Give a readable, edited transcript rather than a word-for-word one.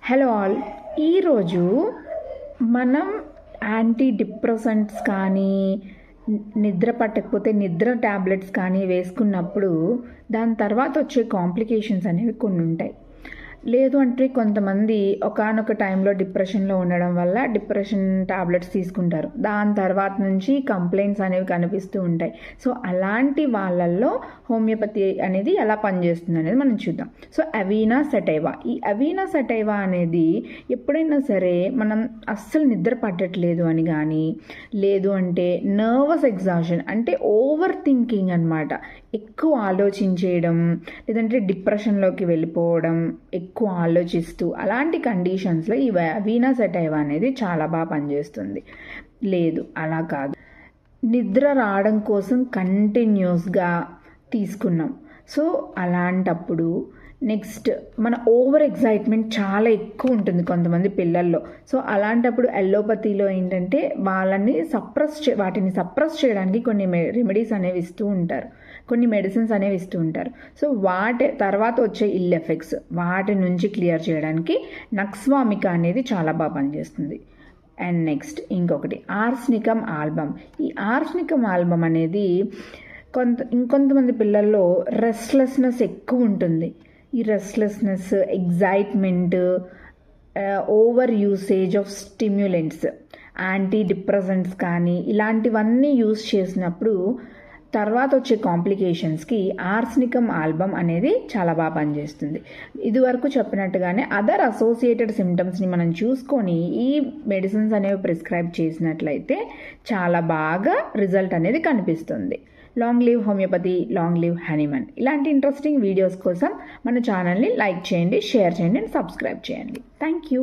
Hello all. ఈరోజు మనం anti depressants కానీ నిద్ర పట్టకపోతే నిద్ర ట్యాబ్లెట్స్ కానీ వేసుకున్నప్పుడు దాని తర్వాత వచ్చే కాంప్లికేషన్స్ అనేవి కొన్ని ఉంటాయి. లేదు అంటే కొంతమంది ఒకానొక టైంలో డిప్రెషన్లో ఉండడం వల్ల డిప్రెషన్ టాబ్లెట్స్ తీసుకుంటారు. దాని తర్వాత నుంచి కంప్లైంట్స్ అనేవి కనిపిస్తూ ఉంటాయి. సో అలాంటి వాళ్ళల్లో హోమియోపతి అనేది ఎలా పనిచేస్తుంది అనేది మనం చూద్దాం. సో అవీనా సెటైవా, ఈ అవీనా సెటైవా అనేది ఎప్పుడైనా సరే మనం అస్సలు నిద్ర పట్టట్లేదు అని కానీ, లేదు అంటే నర్వస్ ఎగ్జాషన్ అంటే ఓవర్ థింకింగ్ అనమాట, ఎక్కువ ఆలోచించేయడం, లేదంటే డిప్రెషన్లోకి వెళ్ళిపోవడం, ఎక్కువ ఆలోచిస్తూ అలాంటి కండిషన్స్లో ఈ అవీనా సెటైవా అనేది చాలా బాగా పనిచేస్తుంది. లేదు అలా కాదు, నిద్ర రావడం కోసం కంటిన్యూస్గా తీసుకున్నాం, సో అలాంటప్పుడు నెక్స్ట్ మన ఓవర్ ఎగ్జైట్మెంట్ చాలా ఎక్కువ ఉంటుంది కొంతమంది పిల్లల్లో. సో అలాంటప్పుడు ఎల్లోపతిలో ఏంటంటే వాళ్ళని వాటిని సప్రెస్ చేయడానికి కొన్ని రెమెడీస్ అనేవి ఇస్తూ ఉంటారు, కొన్ని మెడిసిన్స్ అనేవి ఇస్తూ ఉంటారు. సో వాటి తర్వాత వచ్చే ఇల్ ఎఫెక్ట్స్ వాటి నుంచి క్లియర్ చేయడానికి నక్స్వామికా అనేది చాలా బాగా పనిచేస్తుంది. అండ్ నెక్స్ట్ ఇంకొకటి ఆర్సెనికమ్ ఆల్బమ్. ఈ ఆర్సెనికమ్ ఆల్బమ్ అనేది ఇంకొంతమంది పిల్లల్లో రెస్ట్లెస్నెస్ ఎక్కువ ఉంటుంది. ఈ restlessness, excitement, over usage of stimulants, anti depressants కానీ ఇలాంటివన్నీ యూస్ చేసినప్పుడు తర్వాత వచ్చే కాంప్లికేషన్స్కి ఆర్సెనికమ్ ఆల్బమ్ అనేది చాలా బాగా పనిచేస్తుంది. ఇదివరకు చెప్పినట్టుగానే అదర్ అసోసియేటెడ్ సిమ్టమ్స్ని మనం చూసుకొని ఈ మెడిసిన్స్ అనేవి ప్రిస్క్రైబ్ చేసినట్లయితే చాలా బాగా రిజల్ట్ అనేది కనిపిస్తుంది. Long live homeopathy, long live Hahnemann. ఇలాంటి ఇంట్రెస్టింగ్ వీడియోస్ కోసం మన ఛానల్ని లైక్ చేయండి, షేర్ చేయండి అండ్ సబ్స్క్రైబ్ చేయండి. Thank you.